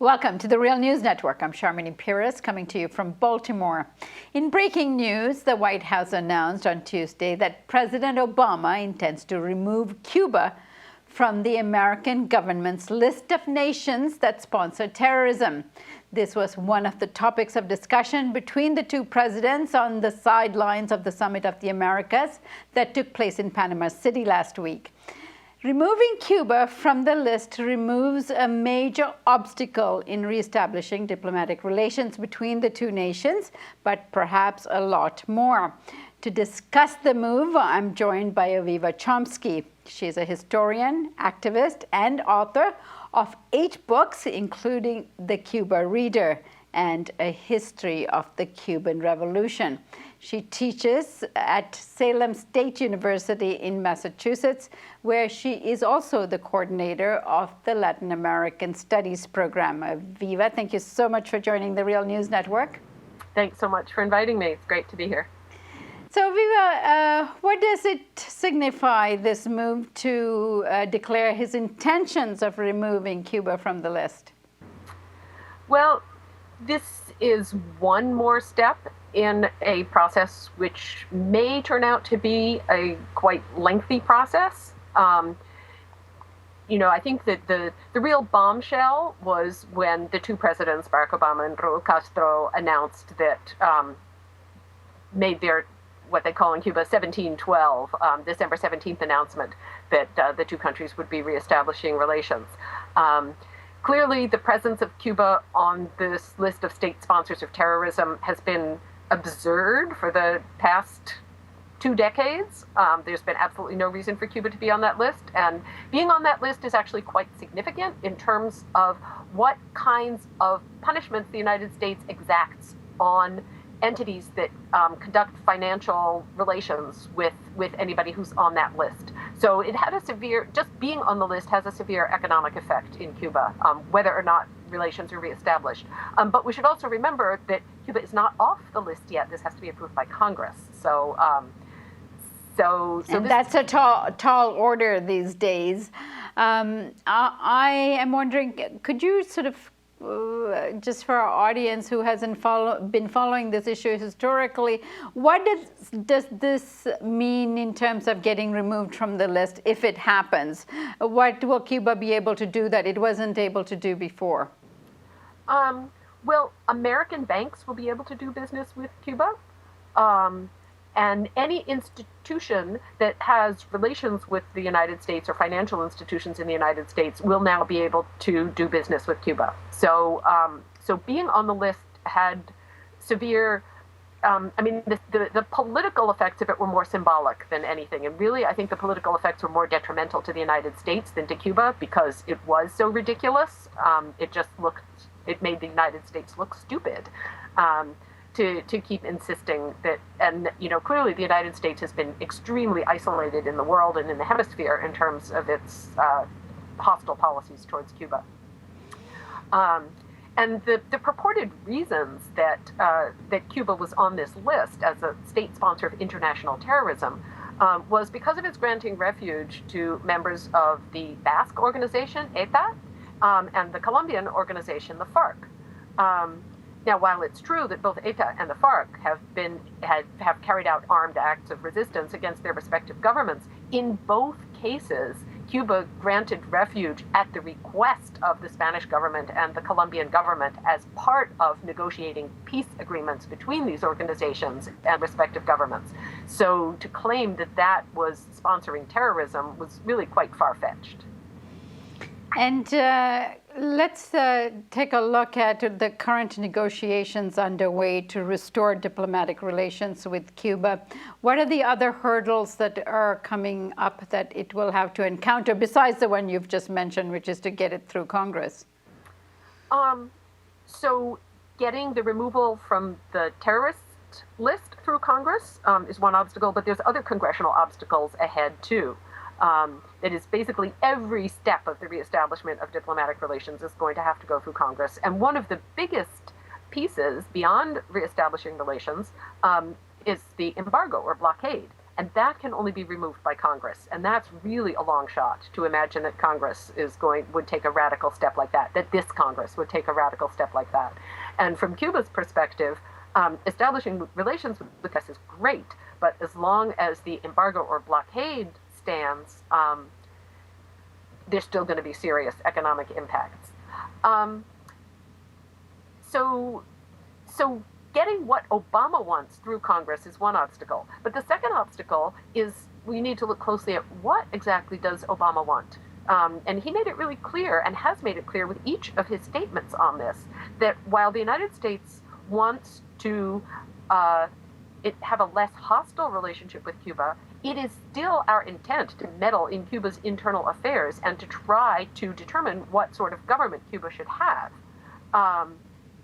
Welcome to the Real News Network. I'm Sharmini Pires coming to you from Baltimore. In breaking news, the White House announced on Tuesday that President Obama intends to remove Cuba from the American government's list of nations that sponsor terrorism. This was one of the topics of discussion between the two presidents on the sidelines of the Summit of the Americas that took place in Panama City last week. Removing Cuba from the list removes a major obstacle in reestablishing diplomatic relations between the two nations, but perhaps a lot more. To discuss the move, I'm joined by Aviva Chomsky. She's a historian, activist, and author of 8 books, including The Cuba Reader and A History of the Cuban Revolution. She teaches at Salem State University in Massachusetts, where she is also the coordinator of the Latin American Studies program. Aviva, thank you so much for joining the Real News Network. Thanks so much for inviting me. It's great to be here. So, Aviva, what does it signify, this move to declare his intentions of removing Cuba from the list? Well, this is one more step in a process which may turn out to be a quite lengthy process. I think that the real bombshell was when the two presidents, Barack Obama and Raul Castro, announced that made their what they call in Cuba 1712, December 17th announcement that the two countries would be reestablishing relations. Clearly, the presence of Cuba on this list of state sponsors of terrorism has been absurd for the past 2 decades. There's been absolutely no reason for Cuba to be on that list. And being on that list is actually quite significant in terms of what kinds of punishments the United States exacts on entities that conduct financial relations with anybody who's on that list. So it had just being on the list has a severe economic effect in Cuba, whether or not relations are reestablished. But we should also remember that Cuba is not off the list yet. This has to be approved by Congress. So that's a tall order these days. I am wondering, could you sort of just for our audience who hasn't been following this issue historically, what does this mean in terms of getting removed from the list if it happens? What will Cuba be able to do that it wasn't able to do before? Well, American banks will be able to do business with Cuba. And any institution that has relations with the United States or financial institutions in the United States will now be able to do business with Cuba. So being on the list had severe, the political effects of it were more symbolic than anything. And really, I think the political effects were more detrimental to the United States than to Cuba because it was so ridiculous. It made the United States look stupid. To keep insisting that, and clearly the United States has been extremely isolated in the world and in the hemisphere in terms of its hostile policies towards Cuba. And the purported reasons that Cuba was on this list as a state sponsor of international terrorism was because of its granting refuge to members of the Basque organization, ETA, and the Colombian organization, the FARC. Now, while it's true that both ETA and the FARC have carried out armed acts of resistance against their respective governments, in both cases, Cuba granted refuge at the request of the Spanish government and the Colombian government as part of negotiating peace agreements between these organizations and respective governments. So to claim that that was sponsoring terrorism was really quite far-fetched. And let's take a look at the current negotiations underway to restore diplomatic relations with Cuba. What are the other hurdles that are coming up that it will have to encounter, besides the one you've just mentioned, which is to get it through Congress? So getting the removal from the terrorist list through Congress is one obstacle, but there's other congressional obstacles ahead, too. That is basically every step of the reestablishment of diplomatic relations is going to have to go through Congress. And one of the biggest pieces beyond reestablishing relations is the embargo or blockade. And that can only be removed by Congress. And that's really a long shot to imagine that Congress would take a radical step like that this Congress would take a radical step like that. And from Cuba's perspective, establishing relations with us is great, but as long as the embargo or blockade stands, there's still going to be serious economic impacts. So getting what Obama wants through Congress is one obstacle. But the second obstacle is we need to look closely at what exactly does Obama want. And he made it really clear, and has made it clear with each of his statements on this, that while the United States wants to have a less hostile relationship with Cuba, it is still our intent to meddle in Cuba's internal affairs and to try to determine what sort of government Cuba should have.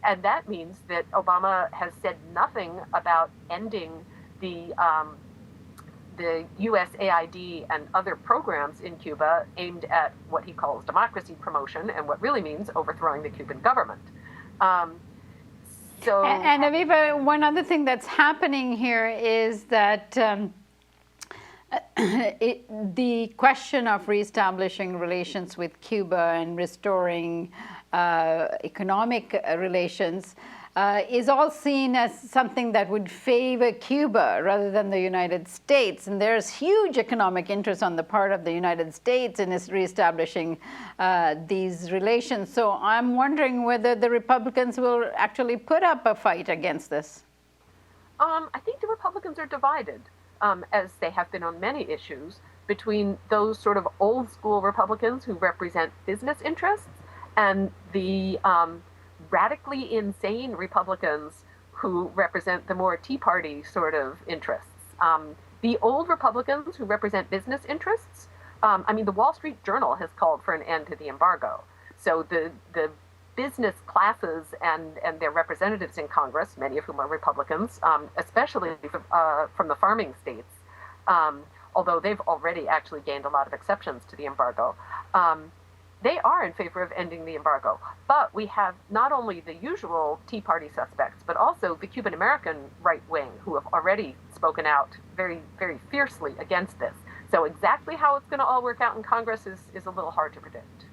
And that means that Obama has said nothing about ending the USAID and other programs in Cuba aimed at what he calls democracy promotion, and what really means overthrowing the Cuban government. And Aviva, one other thing that's happening here is that the question of reestablishing relations with Cuba and restoring economic relations is all seen as something that would favor Cuba rather than the United States. And there's huge economic interest on the part of the United States in reestablishing these relations. So I'm wondering whether the Republicans will actually put up a fight against this. I think the Republicans are divided, as they have been on many issues, between those sort of old school Republicans who represent business interests and the radically insane Republicans who represent the more Tea Party sort of interests. The old Republicans who represent business interests, the Wall Street Journal has called for an end to the embargo. So the business classes and their representatives in Congress, many of whom are Republicans, especially from the farming states, although they've already actually gained a lot of exceptions to the embargo, they are in favor of ending the embargo. But we have not only the usual Tea Party suspects, but also the Cuban American right wing, who have already spoken out very, very fiercely against this. So exactly how it's going to all work out in Congress is a little hard to predict.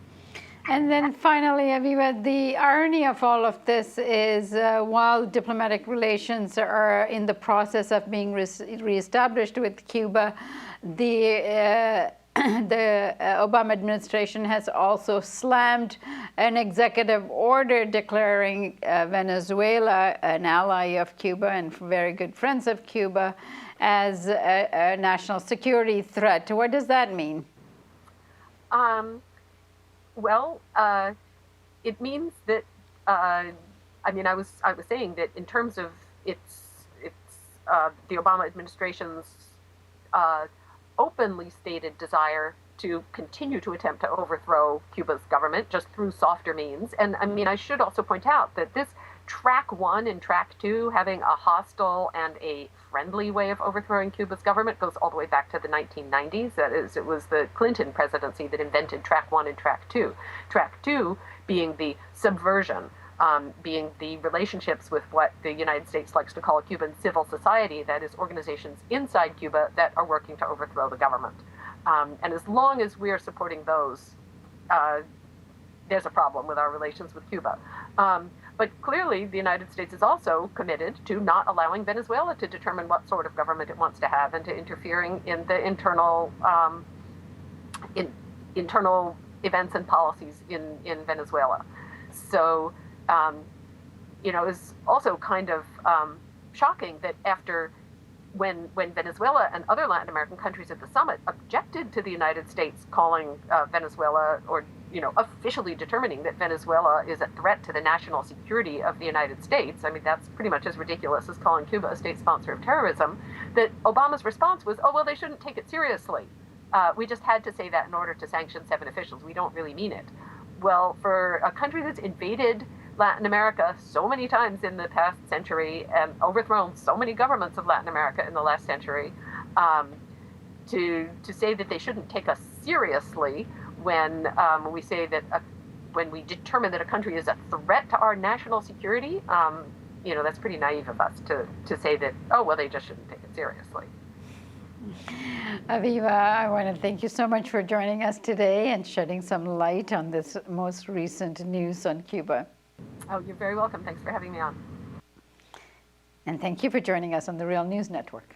And then finally, Aviva, the irony of all of this is while diplomatic relations are in the process of being reestablished with Cuba, the Obama administration has also slammed an executive order declaring Venezuela an ally of Cuba and very good friends of Cuba as a national security threat. What does that mean? It means that I was saying that in terms of the Obama administration's openly stated desire to continue to attempt to overthrow Cuba's government just through softer means. And I should also point out that this track 1 and track 2, having a hostile and a friendly way of overthrowing Cuba's government, goes all the way back to the 1990s. That is, it was the Clinton presidency that invented track 1 and track 2. Track 2 being the subversion, being the relationships with what the United States likes to call Cuban civil society, that is, organizations inside Cuba that are working to overthrow the government. And as long as we are supporting those, there's a problem with our relations with Cuba. But clearly, the United States is also committed to not allowing Venezuela to determine what sort of government it wants to have and to interfering in the internal events and policies in Venezuela. So, it's also kind of shocking that when Venezuela and other Latin American countries at the summit objected to the United States calling Venezuela, or officially determining that Venezuela is a threat to the national security of the United States, that's pretty much as ridiculous as calling Cuba a state sponsor of terrorism, that Obama's response was, oh, well, they shouldn't take it seriously. We just had to say that in order to sanction 7 officials. We don't really mean it. Well, for a country that's invaded Latin America so many times in the past century and overthrown so many governments of Latin America in the last century, to say that they shouldn't take us seriously when we say that when we determine that a country is a threat to our national security, that's pretty naive of us to say that, oh, well, they just shouldn't take it seriously. Aviva, I want to thank you so much for joining us today and shedding some light on this most recent news on Cuba. Oh, you're very welcome. Thanks for having me on. And thank you for joining us on the Real News Network.